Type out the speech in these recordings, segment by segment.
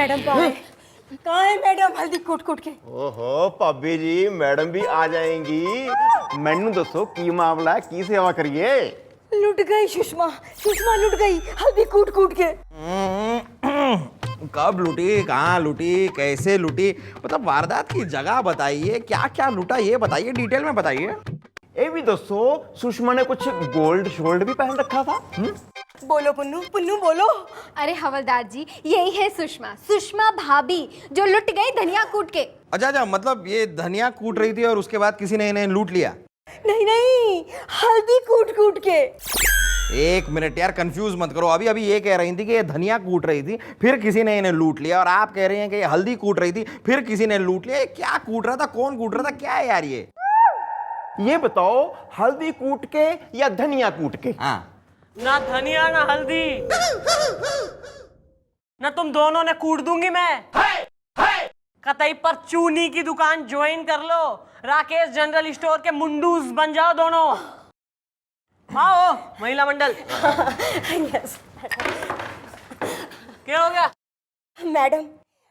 Madam कहाँ है madam हल्दी कूट कूट के। ओहो भाभी जी मैडम भी आ जाएंगी। मैनू दसो की मामला है, की सेवा करिए। लुट गई सुषमा, सुषमा लुट गई हल्दी कूट कूट के। कब लूटी, कहाँ लूटी, कैसे लूटी, मतलब वारदात की जगह बताइए, क्या क्या लूटा ये बताइए, डिटेल में बताइए। ये भी दसो सुषमा ने कुछ गोल्ड शोल्ड भी पहन रखा था? बोलो पुन्नू, पुन्नू बोलो। अरे हवलदार जी, यही है सुषमा, सुषमा भाभी जो लुट गई धनिया कूट के। अच्छा, मतलब ये धनिया कूट रही थी और उसके बाद किसी ने इन्हें लूट लिया? नहीं नहीं, हल्दी कूट कूट के। एक मिनट यार, कंफ्यूज मत करो। अभी अभी ये कह रही थी कि ये धनिया कूट रही थी, फिर किसी ने इन्हें लूट लिया, और आप कह रही हैं कि ये हल्दी कूट रही थी, फिर किसी ने लूट लिया। ये क्या कूट रहा था, कौन कूट रहा था, क्या है यार ये बताओ, हल्दी कूट के या धनिया कूट के? हाँ, ना धनिया ना हल्दी, ना तुम दोनों ने कूट दूंगी मैं। कतई पर चूनी की दुकान ज्वाइन कर लो, राकेश जनरल स्टोर के मुंडूस बन जाओ दोनों। आओ महिला मंडल। यस। क्या हो गया? मैडम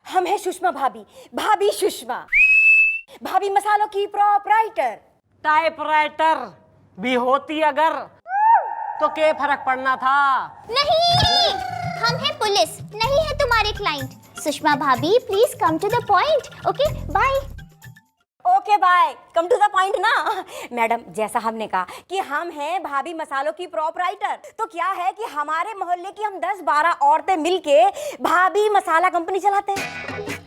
हम है सुषमा भाभी, भाभी सुषमा, भाभी मसालों की प्रोपराइटर। टाइपराइटर भी होती अगर तो क्या फर्क पड़ना था? नहीं, हम हैं पुलिस, नहीं है तुम्हारे क्लाइंट। सुषमा भाभी please come to the point. Okay bye. Okay bye, come to the point ना। मैडम जैसा हमने कहा कि हम हैं भाभी मसालों की प्रोपराइटर, तो क्या है कि हमारे मोहल्ले की हम 10-12 औरतें मिलके भाभी मसाला कंपनी चलाते हैं।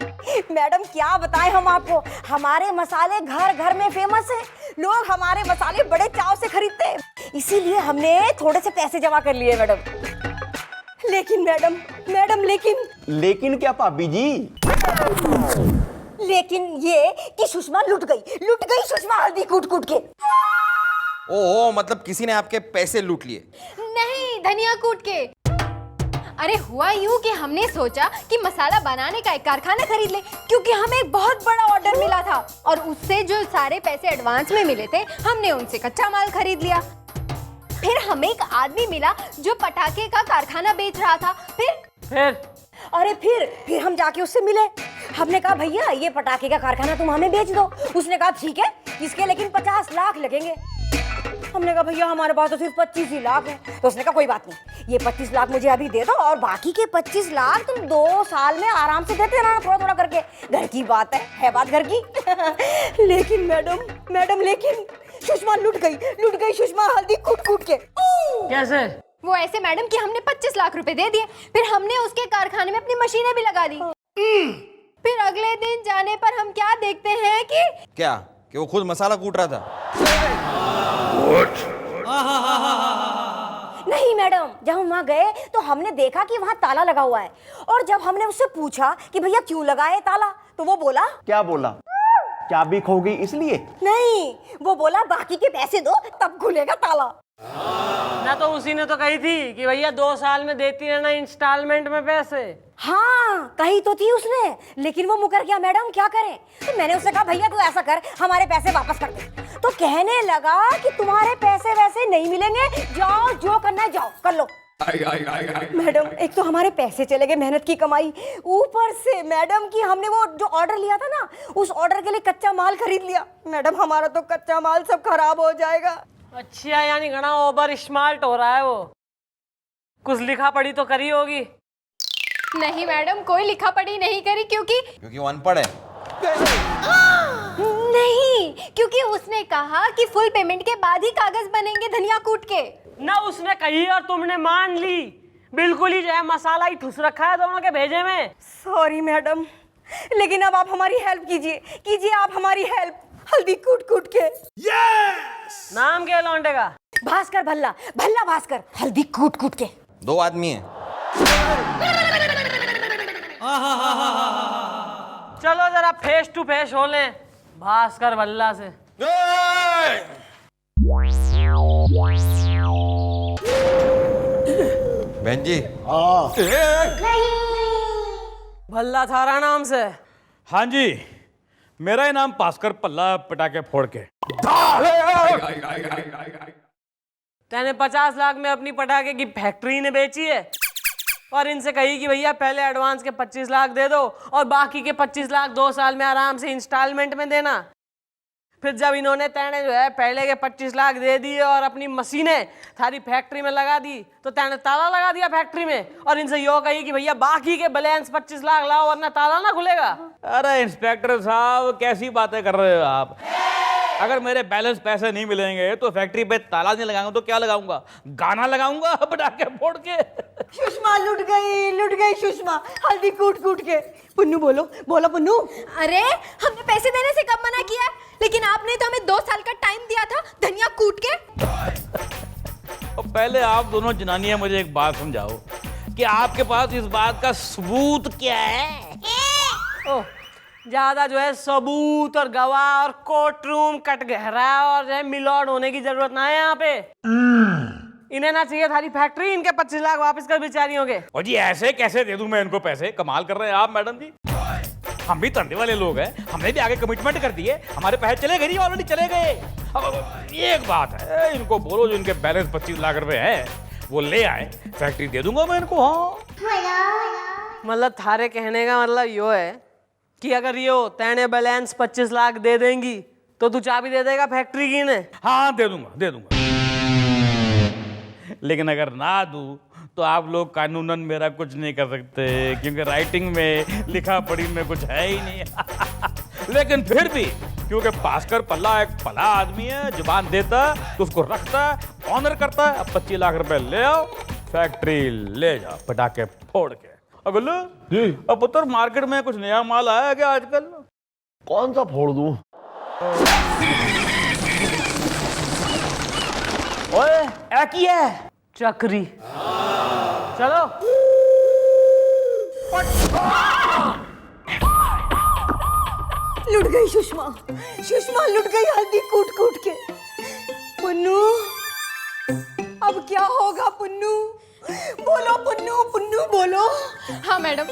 मैडम क्या बताएं हम आपको, हमारे मसाले घर घर में फेमस है, लोग हमारे मसाले बड़े चाव से खरीदते हैं, इसीलिए हमने थोड़े से पैसे जमा कर लिए मैडम। लेकिन मैडम लेकिन क्या भाभी जी? लेकिन ये कि सुषमा लुट गई सुषमा हल्दी कूट कूट के। ओहो, मतलब किसी ने आपके पैसे लूट लिए? नहीं, धनिया कूट के। अरे हुआ यूं कि हमने सोचा कि मसाला बनाने का एक कारखाना खरीद ले, क्योंकि हमें एक बहुत बड़ा ऑर्डर मिला था और उससे जो सारे पैसे एडवांस में मिले थे, हमने उनसे कच्चा माल खरीद लिया। फिर हमें एक आदमी मिला जो पटाखे का कारखाना बेच रहा था। फिर हम जाके उससे मिले, हमने कहा भैया ये पटाखे का कारखाना तुम हमें बेच दो। उसने कहा ठीक है, इसके लेकिन 50 लाख लगेंगे। हमने कहा भैया हमारे पास तो सिर्फ 25 ही लाख है। तो उसने कहा कोई बात नहीं, ये 25 लाख मुझे अभी दे दो और बाकी के 25 लाख तुम 2 साल में आराम से देते रहना, थोड़ा थोड़ा करके। घर की बात है बात घर की। लेकिन मैडम लेकिन सुषमा लुट गई सुषमा हल्दी कूट कूट के। कैसे? वो ऐसे मैडम कि हमने 25 लाख रुपए दे दिए, फिर हमने उसके कारखाने में अपनी मशीनें भी लगा दी। फिर अगले दिन जाने पर हम क्या देखते हैं कि वो खुद मसाला कूट रहा था। नहीं मैडम, जब हम वहाँ गए तो हमने देखा कि वहाँ ताला लगा हुआ है, और जब हमने उससे पूछा कि भैया क्यों लगा है ताला, तो वो बोला, क्या बोला? चाबी खो गई इसलिए? नहीं, वो बोला बाकी के पैसे दो तब खुलेगा ताला। ना तो उसी ने तो कही थी कि भैया 2 साल में देती रहना इंस्टॉलमेंट में पैसे। हाँ कही तो थी उसने, लेकिन वो मुकर गया मैडम, क्या करें। तो मैंने उससे कहा भैया तू ऐसा कर, हमारे पैसे वापस कर दे। तो कहने लगा कि तुम्हारे पैसे वैसे नहीं मिलेंगे, जाओ जो करना है जाओ कर लो। मैडम एक तो हमारे पैसे चले गए, मेहनत की कमाई, ऊपर से मैडम की हमने वो जो ऑर्डर लिया था ना, उस ऑर्डर के लिए कच्चा माल खरीद लिया। मैडम हमारा तो कच्चा माल सब खराब हो जाएगा। अच्छा, यानी घना ओवर स्मार्ट हो रहा है वो। कुछ लिखा पढ़ी तो करी होगी? नहीं मैडम, कोई लिखा पढ़ी नहीं करी, क्योंकि वो अनपढ़ है। नहीं, क्योंकि उसने कहा कि फुल पेमेंट के बाद ही कागज बनेंगे धनिया कूट के। ना उसने कही और तुमने मान ली। बिल्कुल ही जो है मसाला ही ठुस रखा है दोनों के भेजे में। सॉरी मैडम, लेकिन अब आप हमारी हेल्प कीजिए आप हमारी हेल्प, हल्दी कूट कूट के। नाम क्या लौंडे का? भास्कर, भल्ला भास्कर, हल्दी कूट कूट के। 2 आदमी हैं। चलो जरा फेस टू फेस हो लें भास्कर भल्ला से। बहन जी। भल्ला थारा नाम से? हाँ जी, मेरा ही नाम भास्कर भल्ला पटाखे फोड़ के। तेने 50 लाख में अपनी पटाखे की फैक्ट्री ने बेची है और इनसे कही कि भैया पहले एडवांस के 25 लाख दे दो और बाकी के 25 लाख 2 साल में आराम से इंस्टॉलमेंट में देना। फिर जब इन्होंने तैने जो है पहले के 25 लाख दे दिए और अपनी मशीनें थारी फैक्ट्री में लगा दी, तो तैने ताला लगा दिया फैक्ट्री में और इनसे यो कही कि भैया बाकी के बैलेंस 25 लाख लाओ वरना ताला ना खुलेगा। अरे इंस्पेक्टर साहब कैसी बातें कर रहे हो आप? अगर मेरे बैलेंस पैसे नहीं मिलेंगे तो फैक्ट्री पे ताला नहीं लगाऊंगा तो क्या लगाऊंगा? गाना लगाऊंगा पटाखे फोड़ के। सुषमा लुट गई सुषमा, हल्दी कूट कूट के। पुन्नू बोलो बोलो पुन्नू। अरे हमने पैसे देने से कब मना किया, लेकिन आपने तो हमें 2 साल का टाइम दिया था धनिया कूट के। और पहले आप दोनों जनानियां मुझे एक बात समझाओ कि आपके पास इस बात का सबूत क्या है? ओह, ज्यादा जो है सबूत और गवाह और कोर्ट रूम कट गहरा और जो है मिलॉर्ड होने की जरूरत ना है यहाँ पे। इन्हें ना चाहिए थारी फैक्ट्री, इनके 25 लाख वापस कर बेचारियों के। और जी ऐसे कैसे दे दूं मैं इनको पैसे? कमाल कर रहे हैं आप मैडम जी। हम भी धंधे वाले लोग हैं, हमने भी आगे कमिटमेंट कर दिए, हमारे पैसे चले गए, ऑलरेडी चले गए। अब ये एक बात है, इनको बोलो जो इनके बैलेंस 25 लाख रुपए है वो ले आए, फैक्ट्री दे दूंगा मैं इनको। हाँ मतलब थारे कहने का मतलब यो है कि अगर यो तैने बैलेंस 25 लाख दे देंगी तो तू चाबी दे देगा फैक्ट्री की ने? हाँ दे दूंगा। लेकिन अगर ना दूं तो आप लोग कानूनन मेरा कुछ नहीं कर सकते, क्योंकि राइटिंग में लिखा पढ़ी में कुछ है ही नहीं। लेकिन फिर भी क्योंकि भास्कर पल्ला एक भला आदमी है, जुबान देता तो उसको रखता, ऑनर करता है। अब 25 लाख रुपए ले आओ, फैक्ट्री ले जाओ पटाखे फोड़ के। अगल अब पुत्र मार्केट में कुछ नया माल आया है क्या आजकल? कौन सा फोड़ दूं? ओए क्या किया है? चक्री। चलो लुट गई सुषमा लुट गई हल्दी कूट कूट के। पुन्नू अब क्या होगा पुन्नू? बोलो पुन्नू बोलो। हाँ मैडम,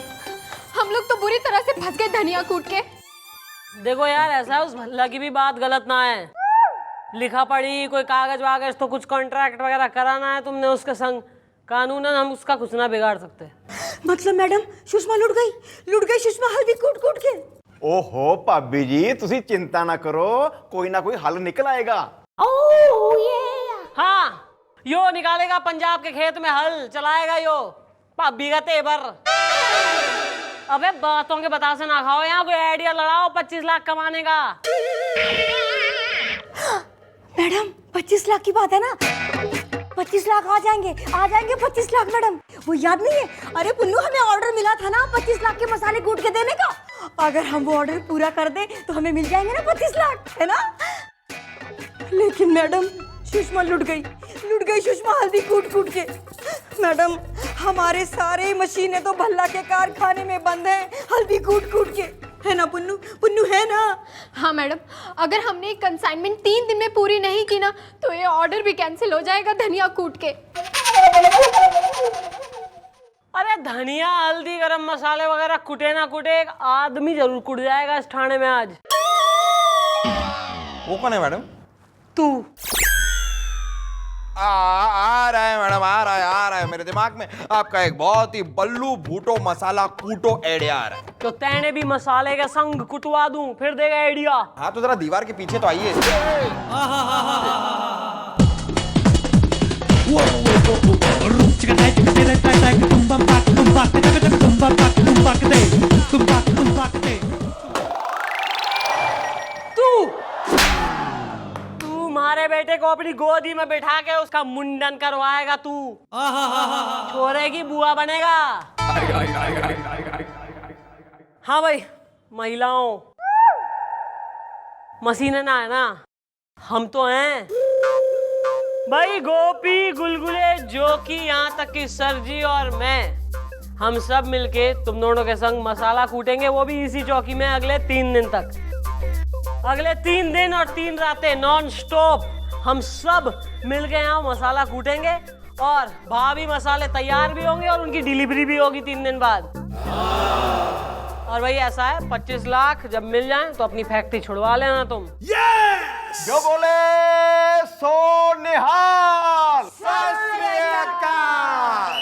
हम लोग तो बुरी तरह से फंस गए धनिया कूट के। देखो यार, ऐसा है उस भल्ला की भी बात गलत ना है। लिखा पढ़ी कोई कागज वागज तो कुछ कॉन्ट्रैक्ट वगैरह कराना है तुमने उसके संग, कानूनन हम उसका कुछ ना बिगाड़ सकते। मतलब मैडम सुषमा लुट गई सुषमा हल्दी कूट कूट के। ओहो भाभी जी, तुसी चिंता ना करो, कोई ना कोई हल निकल आएगा। हाँ, यो निकालेगा पंजाब के खेत में हल, चलाएगा यो भाभी का तेवर। अबे बातों के बतासे ना खाओ, यहाँ कोई आइडिया लड़ाओ 25 लाख कमाने का। मैडम 25 लाख की बात है ना, 25 लाख आ जाएंगे 25 लाख मैडम, वो याद नहीं है? अरे पुन्नू हमें ऑर्डर मिला था ना 25 लाख के मसाले कूट के देने का, अगर हम वो ऑर्डर पूरा कर दे तो हमें मिल जाएंगे ना 25 लाख, है ना? लेकिन मैडम सुषमा लुट गई सुषमा हल्दी कूट कूट के। मैडम हमारे सारे मशीनें तो भल्ला के कारखाने में बंद हैं हल्दी कूट कूट के, है ना पुन्नू है ना? हाँ मैडम, अगर हमने कंसाइनमेंट 3 दिन में पूरी नहीं की ना तो ये ऑर्डर भी कैंसिल हो जाएगा धनिया कूट के। अरे धनिया हल्दी गरम मसाले वगैरह कुटे ना कुटे, एक आदमी जरूर कुट जाएगा इस थाने में आज। वो कौन है मैडम? तू। आ रहा है मैडम, आ रहा है मेरे दिमाग में आपका एक बहुत ही बल्लू भूटो मसाला कूटो आइडिया आ रहा है। तो तैने भी मसाले के संग कुटवा दूं, फिर देगा आइडिया। हाँ तो जरा दीवार के पीछे तो आइए। तू मारे बेटे को अपनी गोदी में बैठा के उसका मुंडन करवाएगा, तू छोरे की बुआ बनेगा। हाँ भाई, महिलाओं मशीनें ना है ना, हम तो हैं भाई। गोपी, गुलगुले, जोकी, यहाँ तक कि सरजी और मैं, हम सब मिलके तुम दोनों के संग मसाला कूटेंगे, वो भी इसी चौकी में अगले 3 दिन तक। अगले 3 दिन और 3 रातें नॉन स्टॉप हम सब मिलके यहाँ मसाला कूटेंगे और भाभी मसाले तैयार भी होंगे और उनकी डिलीवरी भी होगी 3 दिन बाद। और भाई ऐसा है, 25 लाख जब मिल जाए तो अपनी फैक्ट्री छुड़वा लेना तुम। जो बोले सो निहाल। सत श्री अकाल।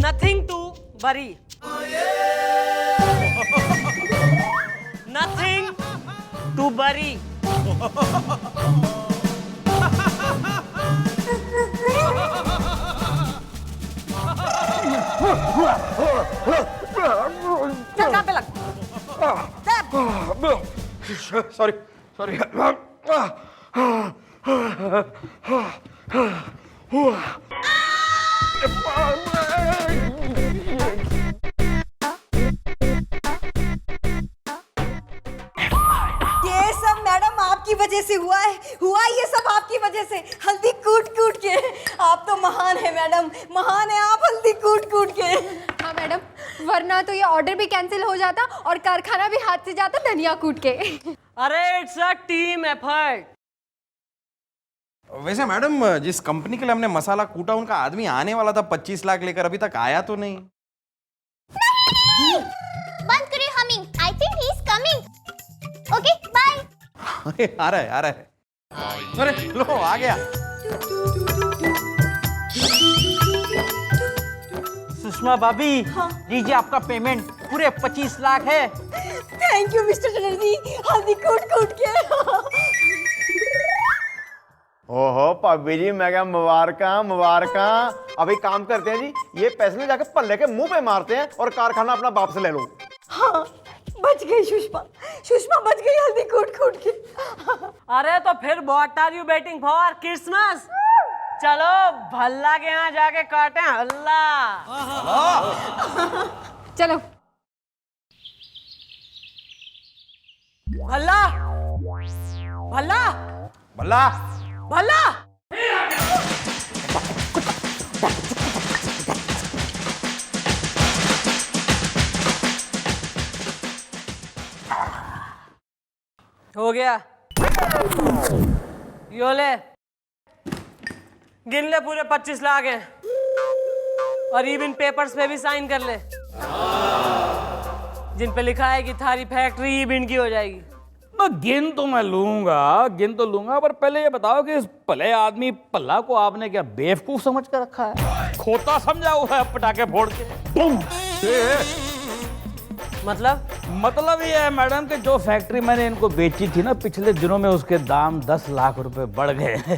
Nothing to worry, nothing to worry. चल काम पे लग। Sorry sorry. ये सब मैडम आपकी वजह से हुआ है, हुआ ये सब आपकी वजह से, हल्दी कूट कूट के। आप तो महान है मैडम, महान है आप, हल्दी कूट कूट के। हाँ मैडम, वरना तो ये ऑर्डर भी कैंसिल हो जाता और कारखाना भी हाथ से जाता धनिया कूट के। अरे इट्स अ टीम एफर्ट। वैसे मैडम, जिस कंपनी के लिए हमने मसाला कूटा उनका आदमी आने वाला था 25 लाख लेकर, अभी तक आया तो नहीं। बंद करिए humming, I think he is coming. Okay bye. अरे आ रहा है, आ रहा है। अरे लो आ गया। सुषमा भाभी, लीजिए आपका पेमेंट, पूरे 25 लाख है। थैंक यू मिस्टर चटर्जी, हल्दी कूट कूट के। ओहो भाभी जी, मैं क्या मुबारका मुबारका। अभी काम करते हैं जी, ये पैसे ले जाके पल्ले के मुंह पे मारते हैं और कारखाना अपना वापस ले लो। हाँ बच गई सुषमा, सुषमा बच गई हल्दी कूट कूट के। अरे तो फिर what are you waiting for, Christmas? चलो भल्ला के यहाँ जाके काटे हल्ला। चलो। भल्ला भल्ला भला भल्ला। हो गया, यो ले, गिन ले, पूरे 25 लाख हैं और इवन पेपर्स पे भी साइन कर ले, जिन पे लिखा है कि थारी फैक्ट्री इवन की हो जाएगी। गिन तो मैं लूंगा, गिन तो लूंगा, पर पहले ये बताओ कि इस भले आदमी पल्ला को आपने क्या बेवकूफ समझ कर रखा है? खोता समझा हुआ है पटाखे फोड़ के। बूम। मतलब ये है मैडम कि जो फैक्ट्री मैंने इनको बेची थी ना पिछले दिनों में, उसके दाम 10 लाख रुपए बढ़ गए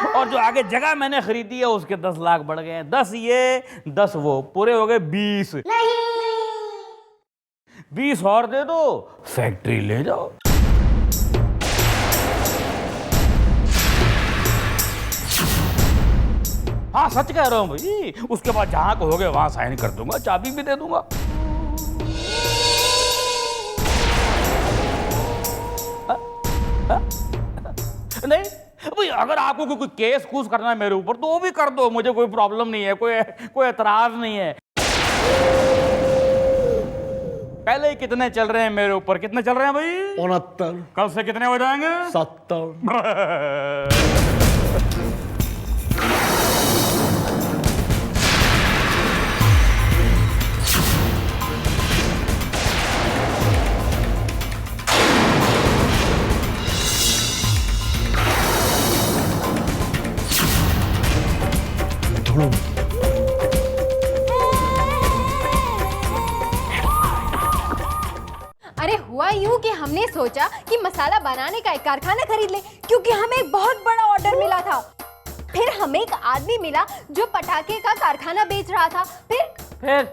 और जो आगे जगह मैंने खरीदी है उसके 10 लाख बढ़ गए। 10 ये 10 वो, पूरे हो गए 20। 20 और दे दो, फैक्ट्री ले जाओ। हाँ सच कह रहा हूँ भाई, उसके बाद जहां कहोगे वहां साइन कर दूंगा, चाबी भी दे दूंगा। नहीं भाई, अगर आपको कोई केस कूस करना है मेरे ऊपर तो वो भी कर दो, मुझे कोई प्रॉब्लम नहीं है, कोई एतराज नहीं है। पहले ही कितने चल रहे हैं मेरे ऊपर, कितने चल रहे हैं भाई? 69, कल से कितने हो जाएंगे? 70। अरे हुआ यूं कि हमने सोचा कि मसाला बनाने का एक कारखाना खरीद ले, क्योंकि हमें एक बहुत बड़ा ऑर्डर मिला था। फिर हमें एक आदमी मिला जो पटाखे का कारखाना बेच रहा था। फिर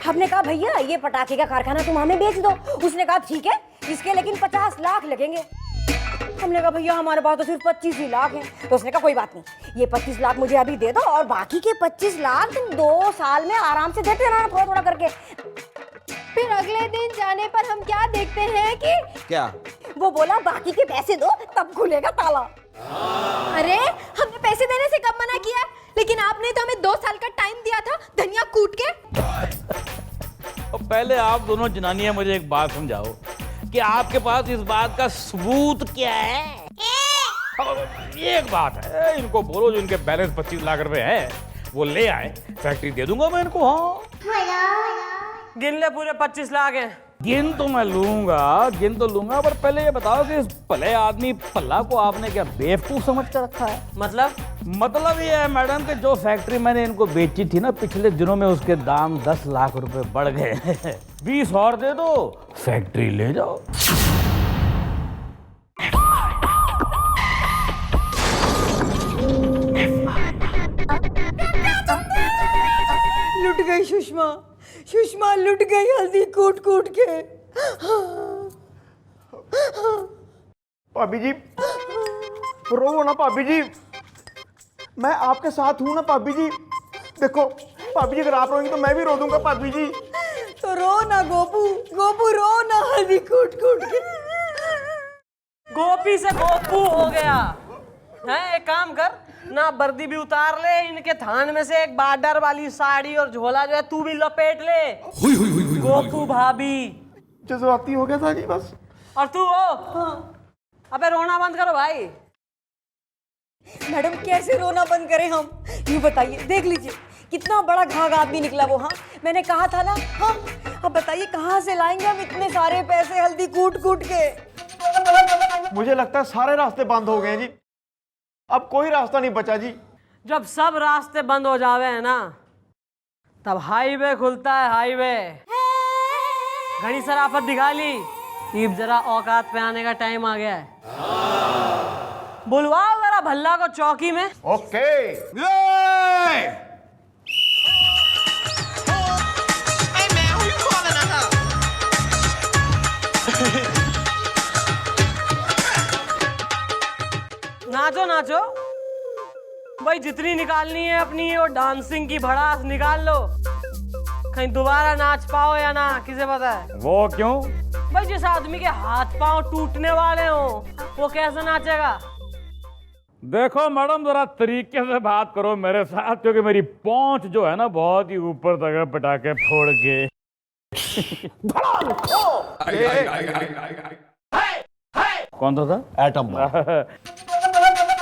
हमने कहा भैया ये पटाखे का कारखाना तुम हमें बेच दो। उसने कहा ठीक है, इसके लेकिन 50 लाख लगेंगे। हमने कहा भैया हमारे पास तो सिर्फ 25 ही लाख हैं। तो उसने कहा कोई बात नहीं, ये 25 लाख मुझे अभी दे दो और बाकी के 25 लाख तुम 2 साल में आराम से देते रहना, थोड़ा थोड़ा करके। फिर अगले दिन जाने पर हम क्या देखते हैं कि क्या? वो बोला बाकी के पैसे दो तब खुलेगा ताला। अरे हमने पैसे देने से कब मना किया, लेकिन आपने तो हमें 2 साल का टाइम दिया था धनिया कूट के। और पहले आप दोनों जनानियां मुझे एक बात समझाओ कि आपके पास इस बात का सबूत क्या है? एक बात है, इनको बोलो जो इनके बैलेंस 25 लाख रुपए है वो ले आए, फैक्ट्री दे दूंगा मैं इनको। हाँ गिन ले, पूरे 25 लाख हैं। गिन तो मैं लूंगा, पर पहले ये बताओ कि इस भले आदमी पल्ला को आपने क्या बेवकूफ समझ कर रखा है? मतलब ये है मैडम कि जो फैक्ट्री मैंने इनको बेची थी ना पिछले दिनों में, उसके दाम 10 लाख रुपए बढ़ गए। 20 और दे दो, फैक्ट्री ले जाओ। लुट गई सुषमा लुट गई हल्दी कूट कूट के। भाभी जी रो ना, भाभी जी मैं आपके साथ हूं ना भाभी जी। देखो भाभी जी, अगर आप रोएंगी तो मैं भी रो दूंगा भाभी जी। तो रो ना गोपू रो ना हल्दी कूट कूट के। गोपी से गोपू हो गया है। एक काम कर ना, वर्दी भी उतार ले, इनके थान में से एक बॉर्डर वाली साड़ी और झोला जो है तू भी लपेट ले। गोपू भाभी जज्बाती हो गया था जी बस। और तू हो। अबे रोना बंद करो भाई। मैडम कैसे रोना बंद करें हम, ये बताइए। देख लीजिए कितना बड़ा घाघ आदमी निकला वो। हाँ मैंने कहा था ना। हाँ अब बताइए कहाँ से लाएंगे हम इतने सारे पैसे हल्दी कूट कूट के। मुझे लगता है सारे रास्ते बंद हो गए हैं जी, अब कोई रास्ता नहीं बचा जी। जब सब रास्ते बंद हो जावे है ना, तब हाईवे खुलता है। हाईवे घड़ी सराफत दिखा ली, अब जरा औकात पे आने का टाइम आ गया है। बुलवाओ जरा भल्ला को चौकी में। ओके नाचो नाचो भाई, जितनी निकालनी है अपनी वो डांसिंग की भड़ास निकाल लो। कहीं दोबारा नाच पाओ या ना किसे पता है। वो क्यों? भाई जिस आदमी के हाथ पांव टूटने वाले हो वो कैसे नाचेगा। देखो मैडम, जरा तरीके से बात करो मेरे साथ, क्योंकि मेरी पहुंच जो है ना बहुत ही ऊपर तक है, पटाखे फोड़ के। कौन सा था? एटम।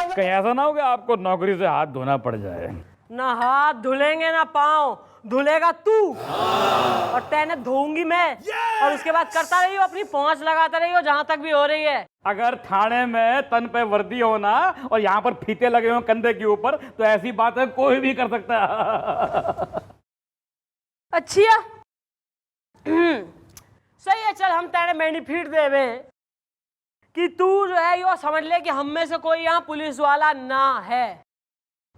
कहीं ऐसा ना हो कि आपको नौकरी से हाथ धोना पड़ जाए। ना हाथ धुलेंगे ना पाँव, धुलेगा तू और तेने धोऊंगी मैं। और उसके बाद करता रही हो, अपनी पहुंच लगाता रही हो जहां तक भी हो रही है। अगर थाने में तन पे वर्दी हो ना और यहाँ पर फीते लगे हो कंधे के ऊपर, तो ऐसी बातें कोई भी कर सकता है। अच्छा सही है, चल हम तेरे बेनिफिट देवे कि तू जो है यो समझ ले कि हम में से कोई यहाँ पुलिस वाला ना है।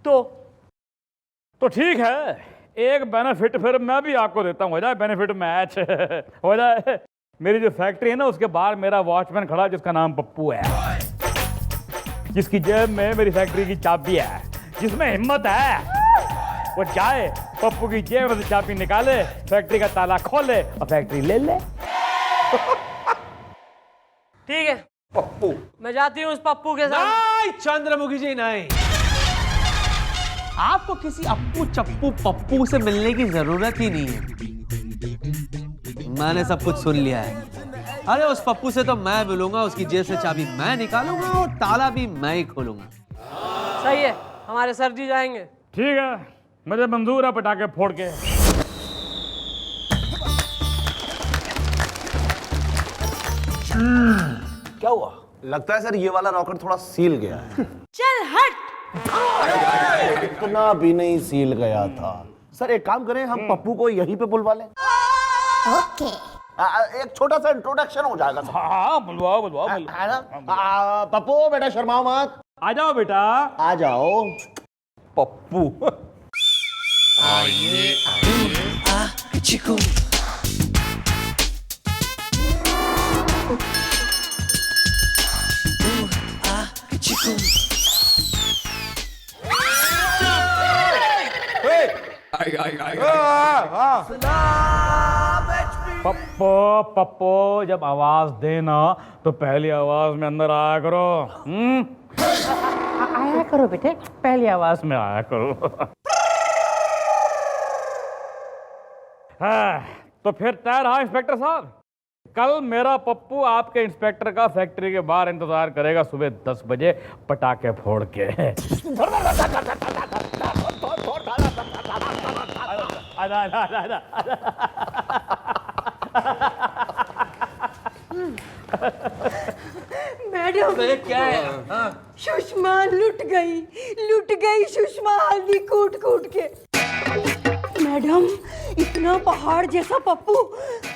तो ठीक है, एक बेनिफिट फिर मैं भी आपको देता हूँ। हो जाए बेनिफिट मैच हो जाए। मेरी जो फैक्ट्री है ना उसके बाहर मेरा वॉचमैन खड़ा है जिसका नाम पप्पू है, जिसकी जेब में मेरी फैक्ट्री की चाबी है। जिसमें हिम्मत है वो जाए, पप्पू की जेब में से चाबी निकाले, फैक्ट्री का ताला खोले और फैक्ट्री ले ले। ठीक है पप्पू, मैं जाती हूँ उस पप्पू के साथ। नहीं चंद्रमुखी जी नहीं, आपको किसी अप्पू चप्पू पप्पू से मिलने की जरूरत ही नहीं है। मैंने सब कुछ सुन लिया है। अरे उस पप्पू से तो मैं मिलूंगा, उसकी जेब से चाबी मैं निकालूंगा और ताला भी मैं ही खोलूंगा। सही है, हमारे सर जी जाएंगे। ठीक है, मुझे मंजूर है पटाखे फोड़ के। क्या हुआ? लगता है सर ये वाला रॉकेट थोड़ा सील गया है। चल हट। इतना भी नहीं सील गया था। सर एक काम करें, हम पप्पू को यहीं पे बुलवा लें। ओके एक छोटा सा इंट्रोडक्शन हो जाएगा सर। हाँ बुलवाओ बुलवाओ है ना? पप्पू बेटा शर्माओ मत, आ जाओ बेटा। आ जाओ। पप्पू पप्पो पप्पो, जब आवाज देना तो पहली आवाज में अंदर आया करो। आया करो बेटे, पहली आवाज में आया करो। हाँ, तो फिर तैयार हाँ इंस्पेक्टर साहब, कल मेरा पप्पू आपके इंस्पेक्टर का फैक्ट्री के बाहर इंतजार करेगा सुबह 10 बजे पटाखे फोड़ के। मैडम क्या है? सुषमा लुट गई सुषमा हल्दी कूट कूट के। मैडम इतना पहाड़ जैसा पप्पू,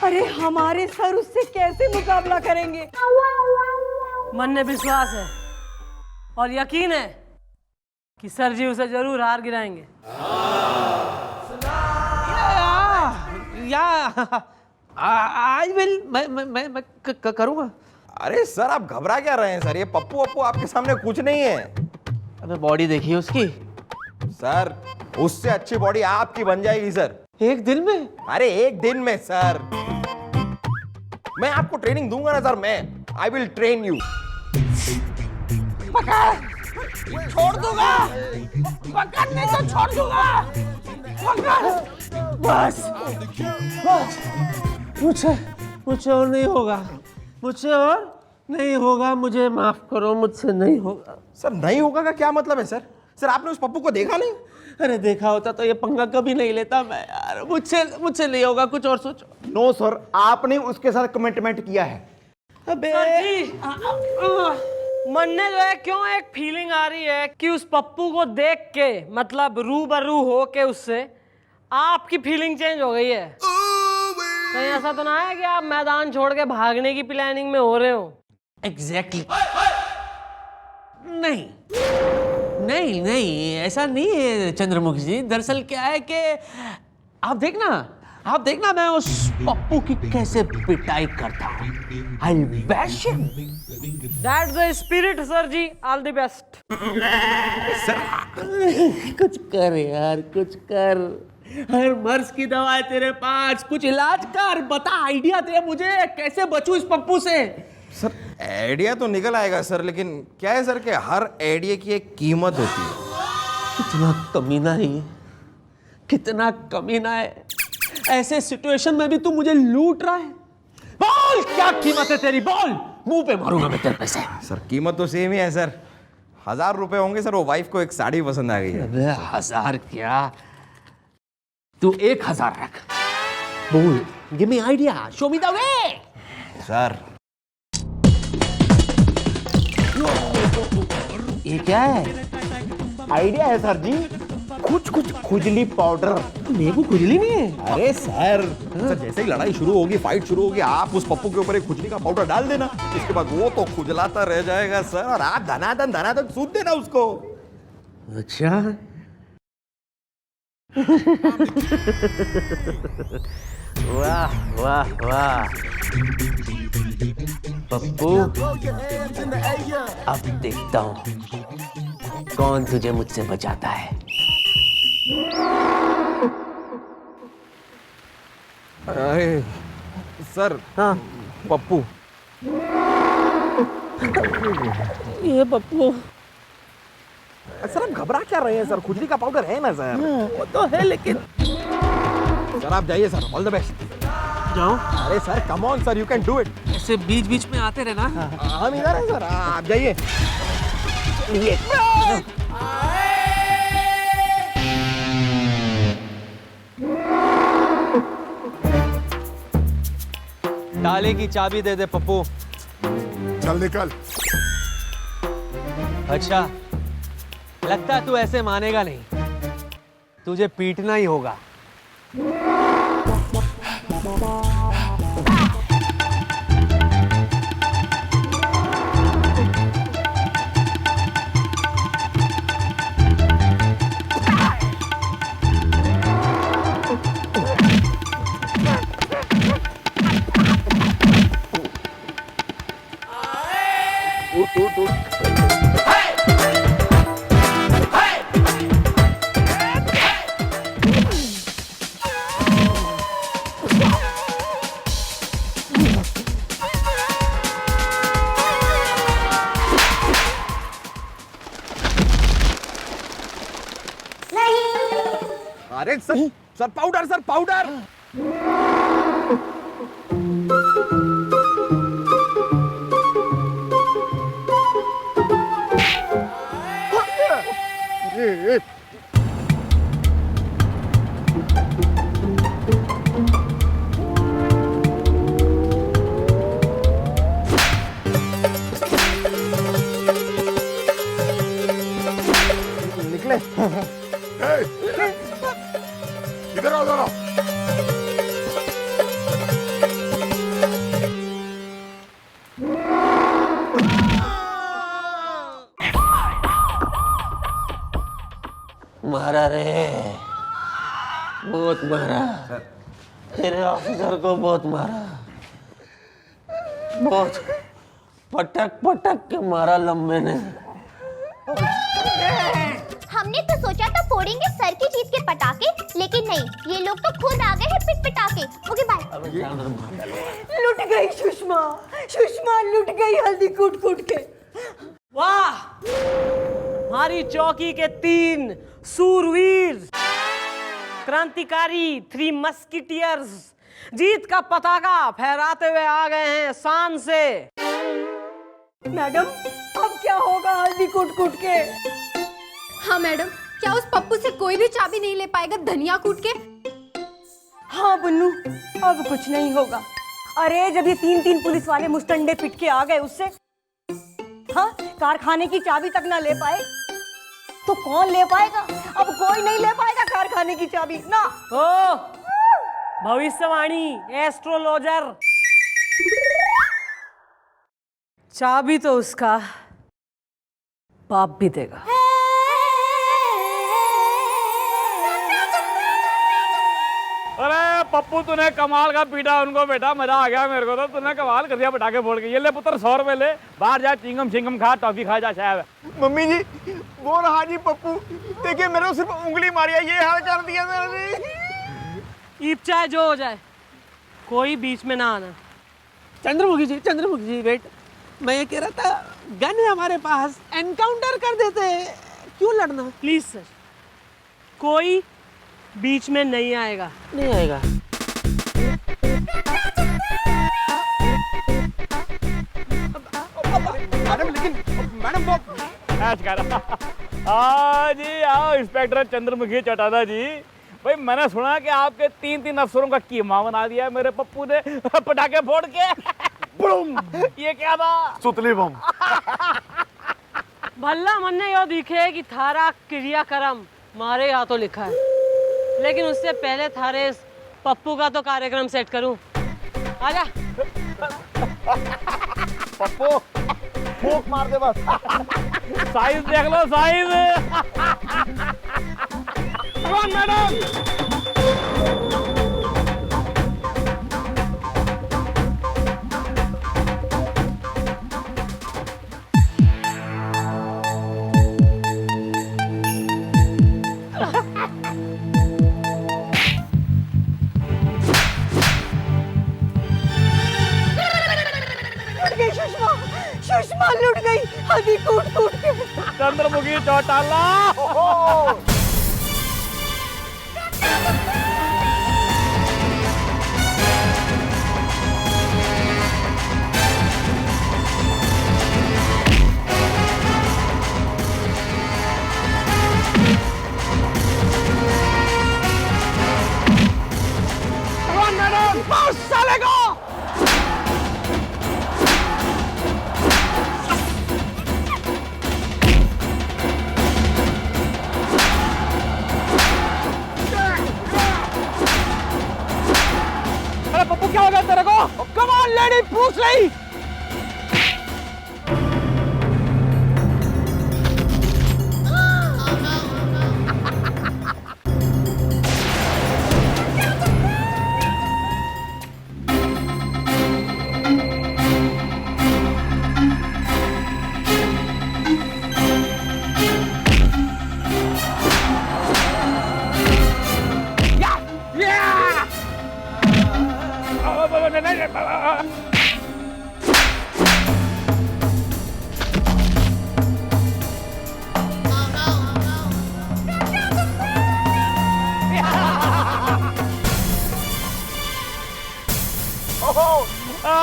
अरे हमारे सर उससे कैसे मुकाबला करेंगे? मन में विश्वास है और यकीन है कि सर जी उसे जरूर हार गिराएंगे। आई विल, मैं करूँगा। अरे सर आप घबरा क्या रहे हैं सर, ये पप्पू वप्पू आपके सामने कुछ नहीं है। अबे बॉडी देखिए उसकी, सर उससे अच्छी बॉडी आपकी बन जाएगी सर। एक दिन में? अरे एक दिन में सर, मैं आपको ट्रेनिंग दूंगा ना सर, मैं आई विल ट्रेन यू। छोड़ दूंगा, पकड़ नहीं तो छोड़ दूंगा, पकड़। बस मुझसे और नहीं होगा, मुझसे और नहीं होगा, मुझे माफ करो, मुझसे नहीं होगा। सर नहीं होगा का क्या मतलब है सर? सर आपने उस पप्पू को देखा नहीं? अरे देखा होता तो ये पंगा कभी नहीं लेता मैं यार, मुझसे नहीं होगा, कुछ और सोचो। नो सर, आपने उसके साथ कमिटमेंट किया है। अबे मन में जो है क्यों एक फीलिंग आ रही है कि उस पप्पू को देख के, मतलब रूबरू हो के उससे आपकी फीलिंग चेंज हो गई है। कहीं ऐसा तो ना है कि आप मैदान छोड़ के भागने की प्लानिंग में हो रहे हो? एग्जैक्टली नहीं नहीं नहीं, ऐसा नहीं है चंद्रमुखी जी। दरअसल क्या है कि आप देखना मैं उस पप्पू की कैसे पिटाई करता हूँ। I'll bash him. That's the spirit, sir ji. All the best. कुछ कर यार, कुछ कर। हर मर्ज की दवा है तेरे पास, कुछ इलाज कर, बता, आइडिया दे मुझे, कैसे बचूं इस पप्पू से। सर आइडिया तो निकल आएगा सर, लेकिन क्या है सर कि हर आइडिया की एक कीमत होती है। कितना कमीना है ये, कितना कमीना है। ऐसे सिचुएशन में भी तू मुझे लूट रहा है। बोल क्या कीमत है तेरी, बोल, मुंह पे मारूंगा मैं तेरे पैसे। सर कीमत तो सेम ही है सर, 1000 रुपए होंगे सर। वो वाइफ को एक साड़ी पसंद आ गई है। अबे 1000 क्या, तू 1000 रख। बोल, give me idea, show me the way. Sir ये क्या है? आइडिया है सर जी, कुछ खुजली पाउडर। मेरे को खुजली नहीं है। अरे सर, जैसे ही लड़ाई शुरू होगी, फाइट शुरू होगी, आप उस पप्पू के ऊपर एक खुजली का पाउडर डाल देना, इसके बाद वो तो खुजलाता रह जाएगा सर, और आप धनाधन सूद देना उसको। अच्छा वाह वाह वाह पप्पू, अब देखता हूँ कौन तुझे मुझसे बचाता है। अरे सर, हाँ पप्पू, ये पप्पू सर आप घबरा क्या रहे हैं सर, खुजली का पाउडर है ना सर। वो तो है, लेकिन सर आप जाइए सर, ऑल द बेस्ट। जाओ। अरे sir come on sir, you can do it. ऐसे बीच बीच में आते रहना। हम इधर हैं सर, आप जाइए। ताले की चाबी दे दे पप्पू। चल निकल। अच्छा, लगता तू ऐसे मानेगा नहीं, तुझे पीटना ही होगा। अरे सर पाउडर सर पाउडर। निकले। इधर आओ दोनों। मारा रे, बहुत मारा। मेरे ऑफिसर को बहुत मारा, बहुत पटक पटक के मारा लंबे ने। हमने तो सोचा था फोड़ेंगे सर की जीत के पटाखे, लेकिन नहीं, ये लोग तो खुद आ गए हैं पिट पिटाके। Okay bye. लुट गई सुषमा, सुषमा लुट गई हल्दी कूट कूट के। वाह, हमारी चौकी के 3 सूरवीर क्रांतिकारी 3 मस्किटियर्स जीत का पताका फहराते हुए आ गए हैं शान से। मैडम अब क्या होगा हल्दी कूट कूट के? हाँ मैडम, क्या उस पप्पू से कोई भी चाबी नहीं ले पाएगा धनिया कूट के? हाँ बुन्नू, अब कुछ नहीं होगा। अरे जब ये 3 पुलिस वाले मुस्टंडे पिट के आ गए उससे, हाँ कारखाने की चाबी तक ना ले पाए तो कौन ले पाएगा? अब कोई नहीं ले पाएगा कारखाने की चाबी ना। ओ भविष्यवाणी, एस्ट्रोलॉजर, चाबी तो उसका बाप भी देगा। अरे पप्पू तूने कमाल का पीटा उनको बेटा, मजा आ गया मेरे को। तो तूने कमाल कर दिया पटाखे फोड़ के। ये ले पुत्र 100 रुपए ले, बाहर जा चिंगम चिंगम खा, टॉफी खा जा शायद। मम्मी जी वो रहा जी पप्पू, देखिए मेरे को सिर्फ उंगली मारी है, ये हाल कर दिया मैंने। ईप चाहे जो हो जाए, कोई बीच में ना आना। चंद्रमुखी जी वेट, मैं ये कह रहा था गन है हमारे पास, एनकाउंटर कर देते, क्यों लड़ना? प्लीज सर, कोई बीच में नहीं आएगा। नहीं आएगा। मैडम लेकिन मैडम वो ऐश कर हाँ जी, आओ इंस्पेक्टर चंद्रमुखी चौटाला जी। भाई मैंने सुना कि आपके 3 अफसरों का कीमा बना दिया मेरे पप्पू ने पटाखे फोड़ के। ये क्या था? सुतली बम। भल्ला मन ने यो दिखे कि थारा क्रियाक्रम मारे हाथों लिखा है, लेकिन उससे पहले थारे इस पप्पू का तो कार्यक्रम सेट करूं। आजा। पप्पू फूक मार दे बस। साइज देख लो साइज। मैडम सुषमा लुट गई हल्दी कूट कूट के। चंद्रमुखी चौटाला। पप्पू क्या हो गया तेरे को? कम ऑन लेडी, पूछ रही।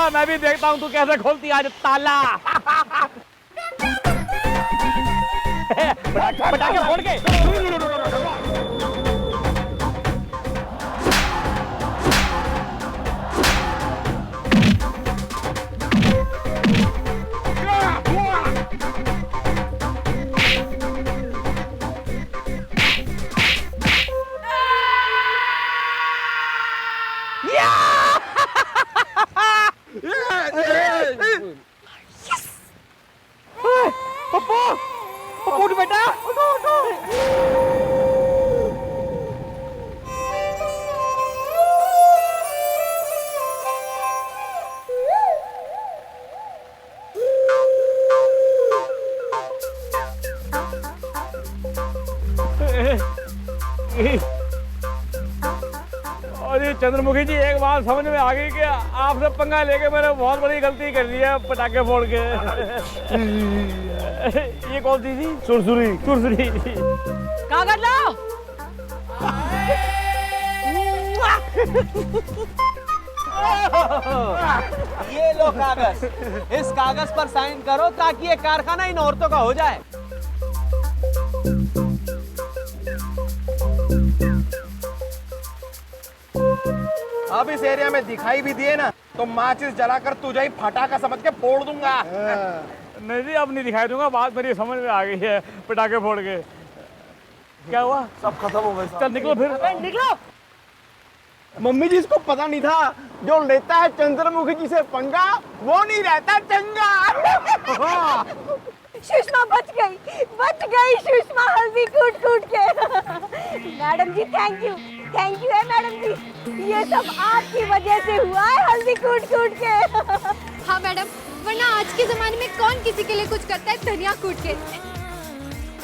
मैं भी देखता हूँ तू कैसे खोलती है आज ताला। पटाखे फोड़ के। पप्पू उठ बेटा, उठो उठो। अरे चंद्रमुखी जी, एक बात समझ में आ गई कि आपसे पंगा लेके मैंने बहुत बड़ी गलती कर दी है पटाखे फोड़ के। ये कौन सी थी? सुरसुरी। सुरसुरी कागज लाओ। ये लो कागज, इस कागज पर साइन करो ताकि ये कारखाना इन औरतों का हो जाए। अब इस एरिया में दिखाई भी दिए ना तो माचिस जलाकर तुझे ही फटाका समझ के फोड़ दूंगा। नहीं जी, अब नहीं दिखाई दूंगा, बात मेरी समझ में आ गई है पटाखे फोड़ के। क्या हुआ? सब खत्म हो गए। चल निकलो फिर। निकलो। मम्मी जी, इसको पता नहीं था जो लेता है चंद्रमुखी जी से पंगा वो नहीं रहता चंगा। सुषमा बच गई सुषमा हल्दी कूट कूट के। मैडम जी थैंक यू है मैडम जी, ये सब आपकी वजह से हुआ है हल्दी कूट कूट के। हाँ मैडम, वरना आज के जमाने में कौन किसी के लिए कुछ करता है धनिया कूट के।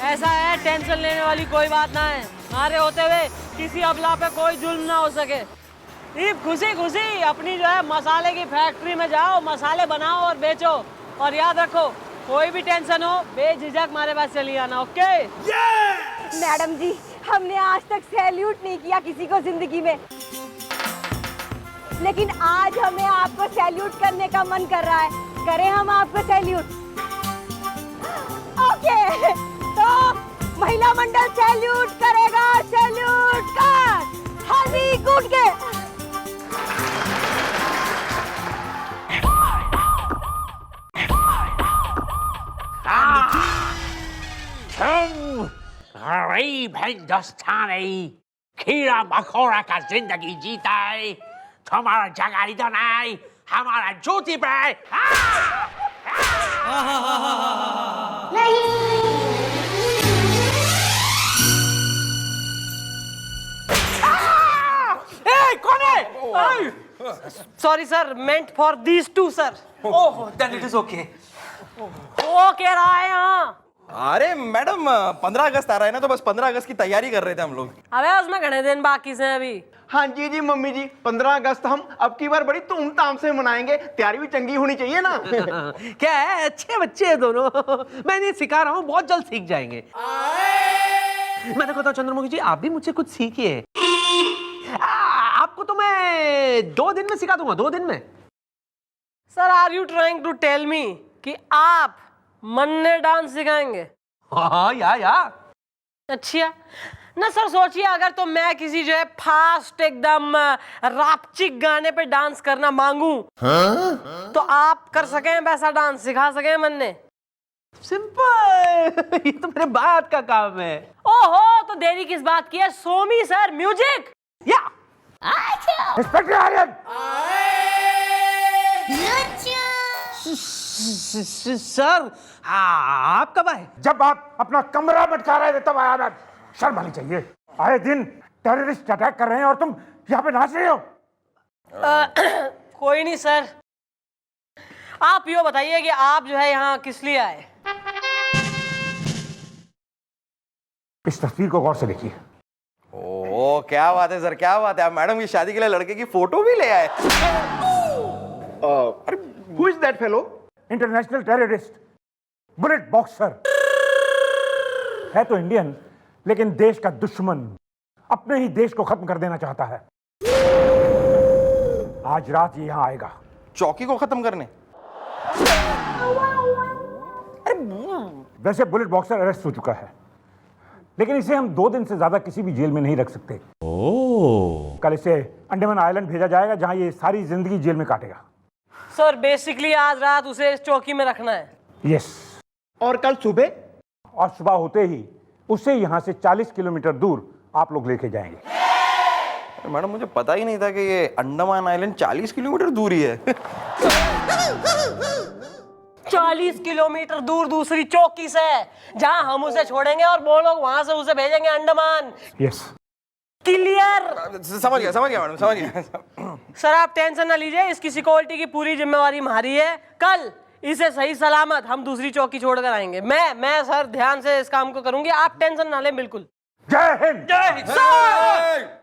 ऐसा है, टेंशन लेने वाली कोई बात ना है। हमारे होते हुए किसी अबला पे कोई जुल्म ना हो सके। सिर्फ खुशी खुशी अपनी जो है मसाले की फैक्ट्री में जाओ, मसाले बनाओ और बेचो। और याद रखो, कोई भी टेंशन हो बेझिझक हमारे पास चली आना। ओके? मैडम जी, हमने आज तक सैल्यूट नहीं किया किसी को जिंदगी में, लेकिन आज हमें आपको सैल्यूट करने का मन कर रहा है। करें हम आपको सैल्यूट? ओके, तो महिला मंडल सैल्यूट करेगा। सैल्यूट कर, हल्दी कूट के। गरीब हिंदुस्तानी कीड़ा मकोड़ा का जिंदगी जीता है, तुम्हारा जगह इधर नहीं, हमारा ज्योति पे। कौन है? Sorry sir, meant for these two sir. Oh, then it is okay. वो कह रहा है यहाँ। अरे मैडम, 15 अगस्त आ रहा है ना, तो बस 15 अगस्त की तैयारी कर रहे थे हम लोग। अबे उसमें घने दिन बाकी से अभी। हाँ जी मम्मी जी, 15 अगस्त हम अब की बार बड़ी धूमधाम से मनाएंगे। तैयारी भी चंगी होनी चाहिए ना। क्या है, अच्छे बच्चे हैं दोनों। मैं इन्हें सिखा रहा हूँ, बहुत जल्द सीख जाएंगे। मैंने कहा था चंद्रमुखी जी, आप भी मुझसे कुछ सीखिए। आपको तो मैं 2 दिन में सिखा दूंगा, 2 दिन में। Sir, are you trying to tell me कि आप मन्ने डांस सिखाएंगे? हाँ या। अच्छा ना सर, सोचिए अगर तो मैं किसी जो है फास्ट एकदम रापचिक गाने पे डांस करना मांगू, तो आप कर सकें वैसा डांस, सिखा सकें मन्ने? सिंपल। ये तो मेरे बात का काम है। ओहो, तो देरी किस बात की है? सोमी सर, म्यूजिक। या इंस्पेक्टर आर्यन, सर, आप कब आए? जब आप अपना कमरा मटका रहे थे तब आया मैं। शर्म आनी चाहिए, आए दिन टेररिस्ट अटैक कर रहे हैं और तुम यहाँ पे नाच रहे हो। कोई नहीं सर, आप यो बताइए कि आप जो है यहाँ किस लिए आए? इस तस्वीर को गौर से देखिए। ओ क्या बात है सर, क्या बात है। आप मैडम की शादी के लिए लड़के की फोटो भी ले आए। Who is that fellow? International terrorist, bullet boxer है तो इंडियन, लेकिन देश का दुश्मन, अपने ही देश को खत्म कर देना चाहता है। आज रात ये यहाँ आएगा, चौकी को खत्म करने? वैसे बुलेट बॉक्सर अरेस्ट हो चुका है, लेकिन इसे हम 2 दिन से ज्यादा किसी भी जेल में नहीं रख सकते। कल इसे अंडमान आइलैंड भेजा जाएगा, जहां ये सारी जिंदगी जेल में काटेगा। सर बेसिकली आज रात उसे इस चौकी में रखना है। यस। और कल सुबह? और सुबह होते ही उसे यहां से 40 किलोमीटर दूर आप लोग लेके जाएंगे। मैडम मुझे पता ही नहीं था कि ये अंडमान आइलैंड 40 किलोमीटर दूर ही है। 40 किलोमीटर दूर दूसरी चौकी से, जहां हम उसे छोड़ेंगे और वो लोग वहां से उसे भेजेंगे अंडमान। यस। क्लियर? समझ गया मैडम, समझ गया। सर आप टेंशन ना लीजिए, इसकी सिक्योरिटी की पूरी जिम्मेवारी हमारी है। कल इसे सही सलामत हम दूसरी चौकी छोड़कर आएंगे। मैं सर ध्यान से इस काम को करूंगी, आप टेंशन ना लें बिल्कुल। जय हिंद। जय हिंद सर।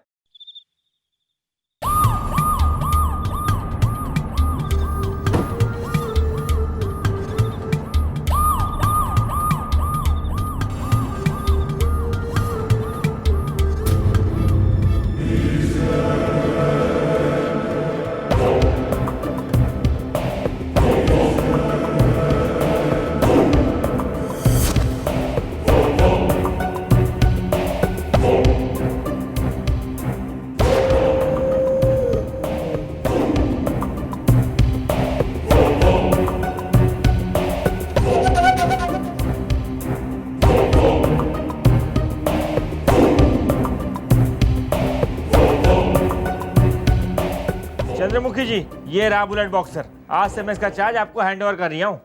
चंद्रमुखी जी, ये रहा बुलेट बॉक्सर। आज से मैं इसका चार्ज आपको हैंड ओवर कर रहा हूँ।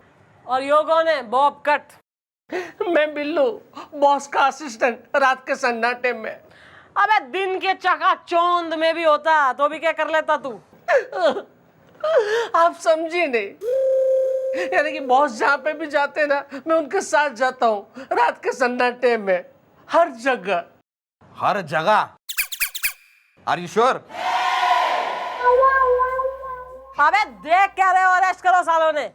और यो कौन है? Bob cut. मैं बिल्लू, बॉस का असिस्टेंट, रात के सन्नाटे में। अबे दिन के चकाचौंध में भी होता तो भी क्या कर लेता तू? आप समझी नहीं, यानी कि बॉस जहाँ पे भी जाते ना, मैं उनके साथ जाता हूँ रात के सन्नाटे में, हर जगह। हर जगह? Are you sure? अबे देख क्या रहे हो, अरेस्ट करो सालों ने।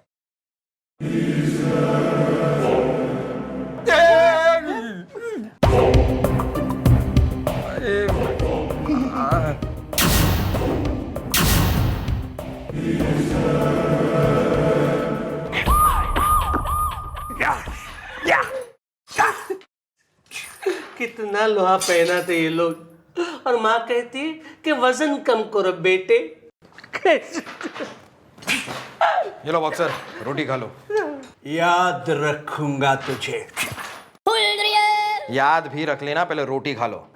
कितना लोहा पहना थे ये लोग, और माँ कहती कि वजन कम करो बेटे। ये लो बॉक्सर, रोटी खा लो। याद रखूंगा तुझे। याद भी रख लेना, पहले रोटी खा लो।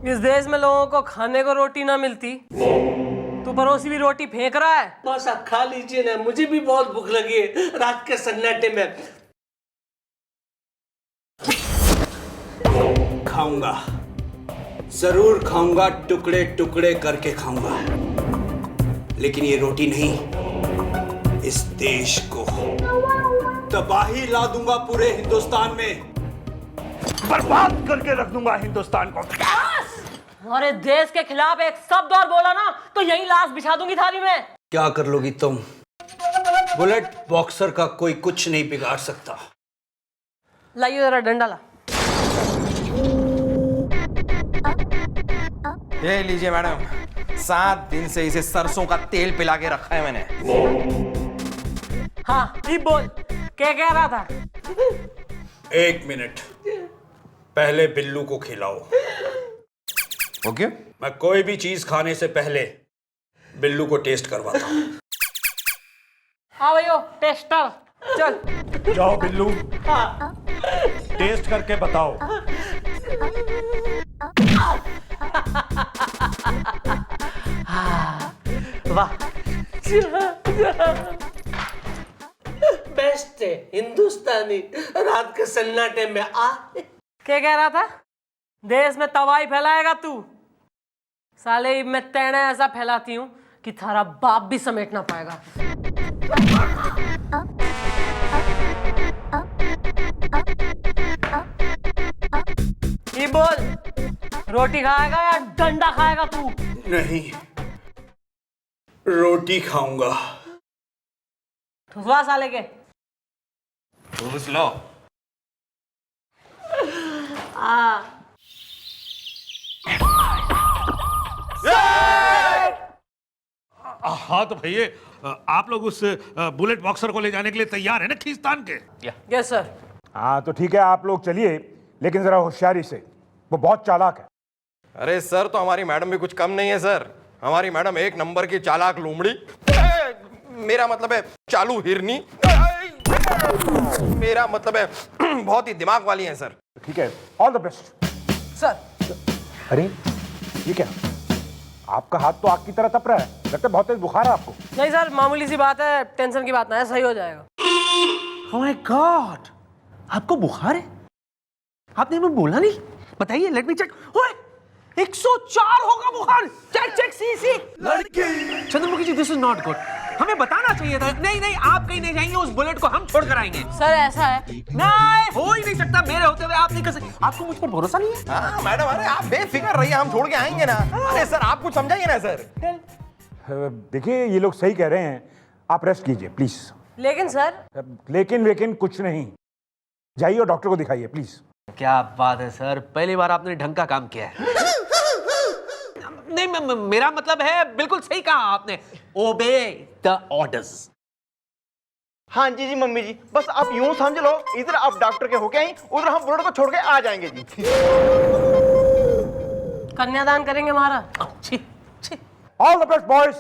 इस देश में लोगों को खाने को रोटी ना मिलती, तू पड़ोसी भी रोटी फेंक रहा है। बस आप खा लीजिए ना, मुझे भी बहुत भूख लगी है रात के सन्नाटे में। खाऊंगा, जरूर खाऊंगा, टुकड़े टुकड़े करके खाऊंगा, लेकिन ये रोटी नहीं, इस देश को तबाही ला दूंगा। पूरे हिंदुस्तान में बर्बाद करके रख दूंगा हिंदुस्तान को। हमारे देश के खिलाफ एक शब्द और बोला ना तो यही लाश बिछा दूंगी थाली में। क्या कर लोगी तुम? बुलेट बॉक्सर का कोई कुछ नहीं बिगाड़ सकता। लाइए जरा डंडा ला। ये लीजिए मैडम, 7 दिन से इसे सरसों का तेल पिला के रखा है मैंने। हाँ ठीक बोल, क्या कह रहा था? 1 मिनट, पहले बिल्लू को खिलाओ। ओके? मैं कोई भी चीज खाने से पहले बिल्लू को टेस्ट करवाता हूँ। हाँ भैया, टेस्टर चल। जाओ बिल्लू, हाँ। टेस्ट करके बताओ। वाह, बेस्ट है हिंदुस्तानी, रात के सन्नाटे में आ। क्या कह रहा था? देश में तबाही फैलाएगा तू? साले मैं तेने ऐसा फैलाती हूँ कि थारा बाप भी समेट ना पाएगा। ये बोल, रोटी खाएगा या डंडा खाएगा तू? नहीं, रोटी खाऊंगा। ठुसवा साले के। ठूस लो। हाँ तो भैया आप लोग उस बुलेट बॉक्सर को ले जाने के लिए तैयार है ना खींचतान के? Yes sir. हाँ तो ठीक है, आप लोग चलिए, लेकिन जरा होशियारी से, वो बहुत चालाक है। अरे सर, तो हमारी मैडम भी कुछ कम नहीं है सर। हमारी मैडम एक नंबर की चालाक लोमड़ी, मेरा मतलब है चालू हिरनी, मेरा मतलब है बहुत ही दिमाग वाली है सर। ठीक है, ऑल द बेस्ट सर। अरे ये क्या, आपका हाथ तो आग की तरह तप रहा है, लगता है बहुत तेज बुखार है आपको। नहीं सर, मामूली सी बात है, टेंशन की बात ना है, सही हो जाएगा। ओह माय गॉड, आपको बुखार है? आपने हमें बोला नहीं। बताइए, लेट मी चेक। ओए 104 होगा बुखार। चेक चेक, सी लड़की। चंद्रमुखी जी, दिस इज नॉट गुड। हमें बताना चाहिए था। नहीं नहीं, आप कहीं नहीं जाएंगे, उस बुलेट को हम छोड़ कर आएंगे। सर ऐसा है, नहीं हो ही नहीं सकता, मेरे होते हुए आप नहीं कर सकते। आपको मुझ पर भरोसा नहीं है? हाँ मैडम, अरे आप बेफिक्र रहिए, हम छोड़ के आएंगे ना। अरे सर, आप कुछ समझाइए ना सर। देखिए, ये लोग सही कह रहे हैं, आप रेस्ट कीजिए प्लीज। लेकिन सर। लेकिन कुछ नहीं, जाइए और डॉक्टर को दिखाइए प्लीज। क्या बात है सर, पहली बार आपने ढंग का काम किया है। नहीं, मेरा मतलब है, बिल्कुल सही कहा आपने। Obey the orders. हाँ जी मम्मी जी, बस आप यूं समझ लो, इधर आप डॉक्टर के होके आई, उधर हम बुलेट को छोड़ के आ जाएंगे जी। कन्यादान करेंगे हमारा। All the best boys.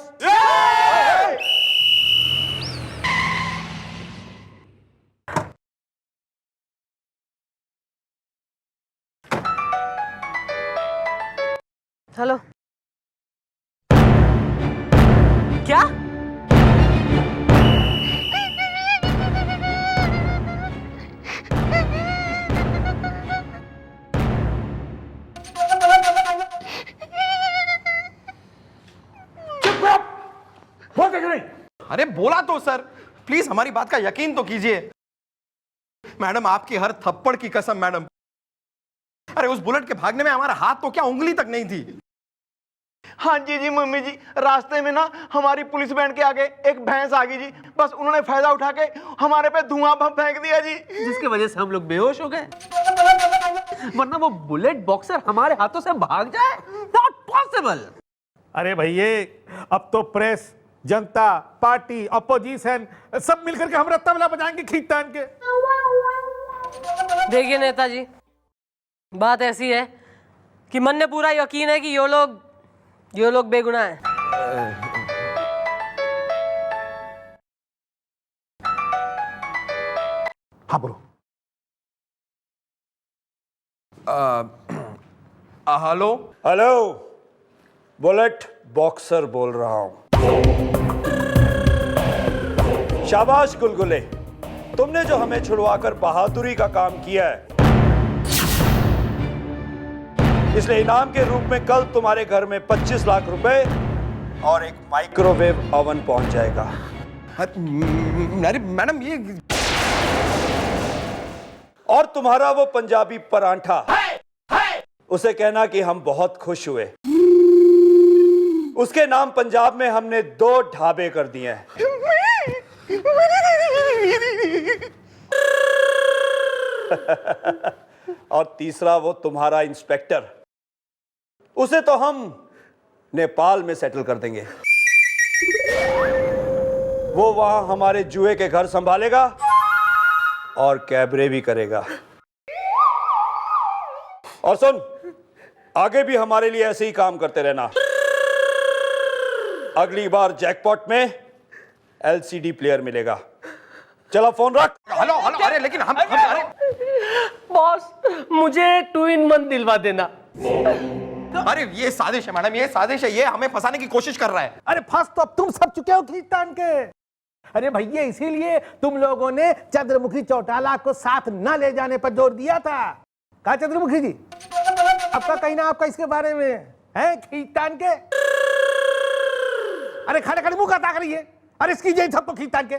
Hello. क्या? बोलते क्यों नहीं? अरे बोला तो सर, प्लीज हमारी बात का यकीन तो कीजिए। मैडम, आपकी हर थप्पड़ की कसम मैडम। अरे उस बुलेट के भागने में हमारा हाथ तो क्या उंगली तक नहीं थी। हाँ जी मम्मी जी, रास्ते में ना हमारी पुलिस वैन के आगे एक भैंस आ गई जी, बस उन्होंने फायदा उठा के हमारे पे धुआं बम फेंक दिया जी, जिसकी वजह से हम लोग बेहोश हो गए। वरना वो बुलेट बॉक्सर हमारे हाथों से भाग जाए, नॉट पॉसिबल। अरे भैया, अब तो प्रेस, जनता, पार्टी, अपोजिशन सब मिलकर के हमारा तबला बजाएंगे खींचतान के। देखिए नेताजी, बात ऐसी है कि मन ने पूरा यकीन है कि ये लोग बेगुनाह हैं। हाँ बोलो। हेलो हेलो, बुलेट बॉक्सर बोल रहा हूं। शाबाश गुलगुले, तुमने जो हमें छुड़वाकर बहादुरी का काम किया है, इसलिए इनाम के रूप में कल तुम्हारे घर में 25 लाख रुपए और एक माइक्रोवेव ओवन पहुंच जाएगा। अरे मैडम, ये और तुम्हारा वो पंजाबी परांठा, उसे कहना कि हम बहुत खुश हुए। उसके नाम पंजाब में हमने 2 ढाबे कर दिए हैं। और तीसरा वो तुम्हारा इंस्पेक्टर, उसे तो हम नेपाल में सेटल कर देंगे। वो वहां हमारे जुए के घर संभालेगा और कैबरे भी करेगा। और सुन, आगे भी हमारे लिए ऐसे ही काम करते रहना। अगली बार जैकपॉट में एलसीडी प्लेयर मिलेगा। चलो फोन रख। हेलो। अरे लेकिन हम अरे बॉस, मुझे 2-in-1 दिलवा देना। अरे ये साजिश है मैडम, ये साजिश है, ये हमें फंसाने की कोशिश कर रहा है। अरे फंस तो अब तुम सब चुके हो खींचतान के। अरे भैया, इसीलिए तुम लोगों ने चंद्रमुखी चौटाला को साथ न ले जाने पर जोर दिया था। कहा चंद्रमुखी जी, आपका कहना आपका इसके बारे में है खींचतान के? अरे खाने खाने मुंह का ताक रही है। अरे इसकी जय सबको खींचतान के।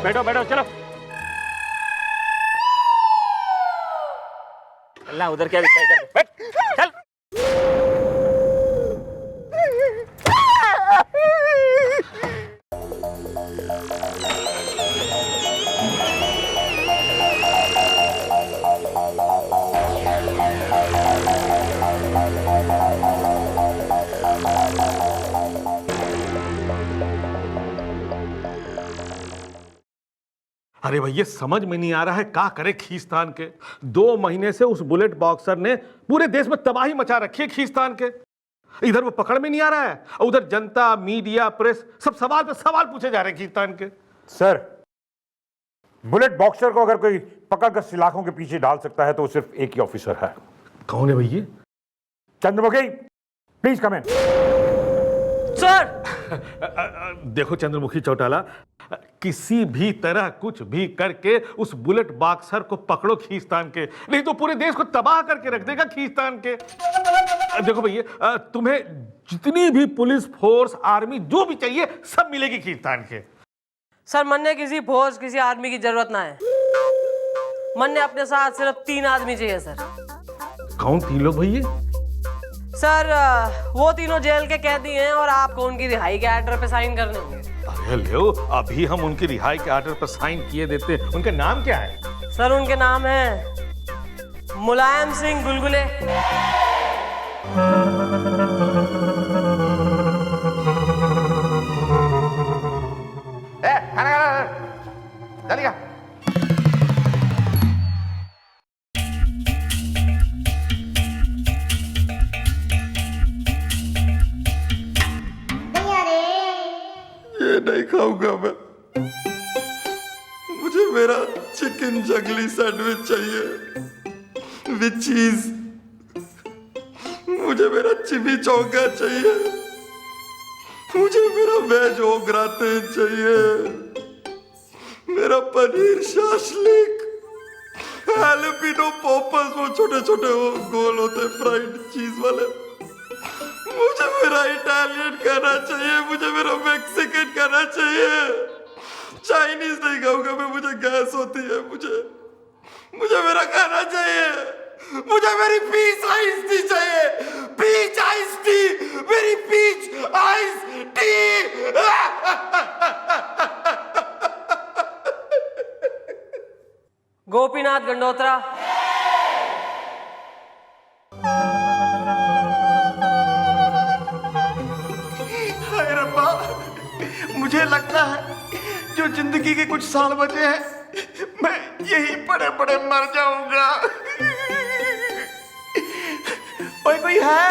बैठो बैठो, चलो। चलना उधर क्या दिखता है, बैठ चल। अरे भैया समझ में नहीं आ रहा है क्या करे खींचतान के। 2 महीने से उस बुलेट बॉक्सर ने पूरे देश में तबाही मचा रखी है खींचतान के। इधर वो पकड़ में नहीं आ रहा है और उधर जनता, मीडिया, प्रेस सब सवाल पे सवाल पूछे जा रहे हैं खींचतान के। सर, बुलेट बॉक्सर को अगर कोई पकड़कर सलाखों के पीछे डाल सकता है तो वो सिर्फ एक ही ऑफिसर है। कौन है भैया? Chandramukhi, please come in. Sir देखो चंद्रमुखी चौटाला, किसी भी तरह कुछ भी करके उस बुलेट बॉक्सर को पकड़ो खींचतान के, नहीं तो पूरे देश को तबाह करके रख देगा खींचतान के। देखो भैया, तुम्हें जितनी भी पुलिस फोर्स, आर्मी जो भी चाहिए सब मिलेगी खींचतान के। सर, मन ने किसी फोर्स, किसी आर्मी की जरूरत ना है। मन ने अपने साथ सिर्फ 3 आदमी चाहिए सर। कौन 3 लोग भैया? सर, वो तीनों जेल के कैदी हैं और आपको उनकी रिहाई के ऑर्डर पे साइन करने होंगे। अरे लो, अभी हम उनकी रिहाई के ऑर्डर पर साइन किए देते हैं। उनके नाम क्या है? सर, उनके नाम है मुलायम सिंह गुलगुले, चलिए नहीं खाऊंगा मैं। मुझे मेरा चिकन जंगली सैंडविच चाहिए विद चीज। मुझे मेरा चिमी चौका चाहिए। मुझे मेरा वेज ओगराते चाहिए। मेरा पनीर शाशलिक, हैलपिनो पॉपर्स, वो छोटे छोटे वो गोल होते फ्राइड चीज वाले। मुझे मेरा इटालियन खाना चाहिए। मुझे मेरा मैक्सिकन खाना चाहिए। चाइनीज नहीं खाऊंगा मैं, मुझे गैस होती है। मुझे मेरा खाना चाहिए। मुझे मेरी पीच आइस टी चाहिए। पीच आइस टी, मेरी peach ice tea. Gopinath Gandotra. मुझे लगता है जो जिंदगी के कुछ साल बचे हैं मैं यही पड़े पड़े मर जाऊंगा। कोई है?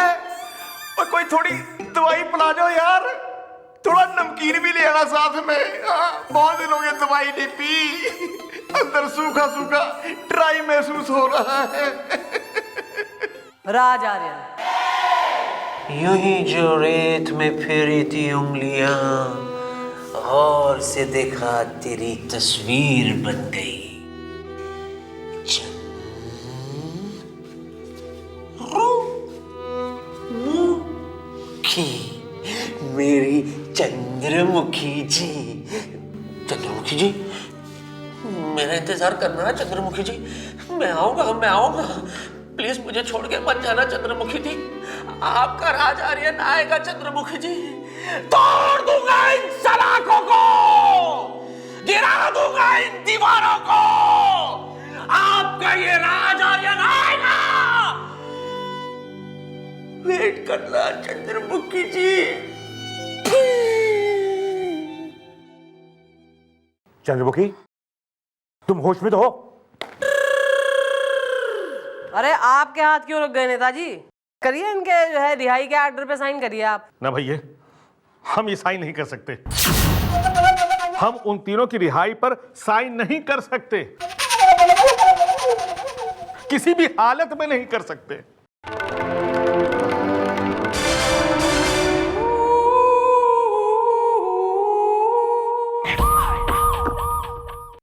और कोई थोड़ी दवाई पिला दो यार। थोड़ा नमकीन भी ले आना साथ में। बहुत दिन हो गए दवाई नहीं पी। अंदर सूखा सूखा ड्राई महसूस हो रहा है। राज आर्यन। यूं ही जो रेत में फेरी थी उंगलियां, और से देखा तेरी तस्वीर बन गई। चंद्रमुखी, मेरी चंद्रमुखी जी। चंद्रमुखी जी, मेरा इंतजार करना है चंद्रमुखी जी। मैं आऊंगा। प्लीज मुझे छोड़ के मत जाना चंद्रमुखी जी। आपका राज आर्यन आएगा चंद्रमुखी जी। तोड़ दूंगा इन सलाखों को, गिरा दूंगा इन दीवारों को। आपका ये राज आर्यन आएगा। वेट करना चंद्रमुखी जी। चंद्रमुखी, तुम होश में तो हो? अरे आपके हाथ क्यों रुक गए नेताजी? करिए इनके जो है रिहाई के ऑर्डर पे साइन करिए आप। ना भैया, हम ये साइन नहीं कर सकते। हम उन तीनों की रिहाई पर साइन नहीं कर सकते, किसी भी हालत में नहीं कर सकते।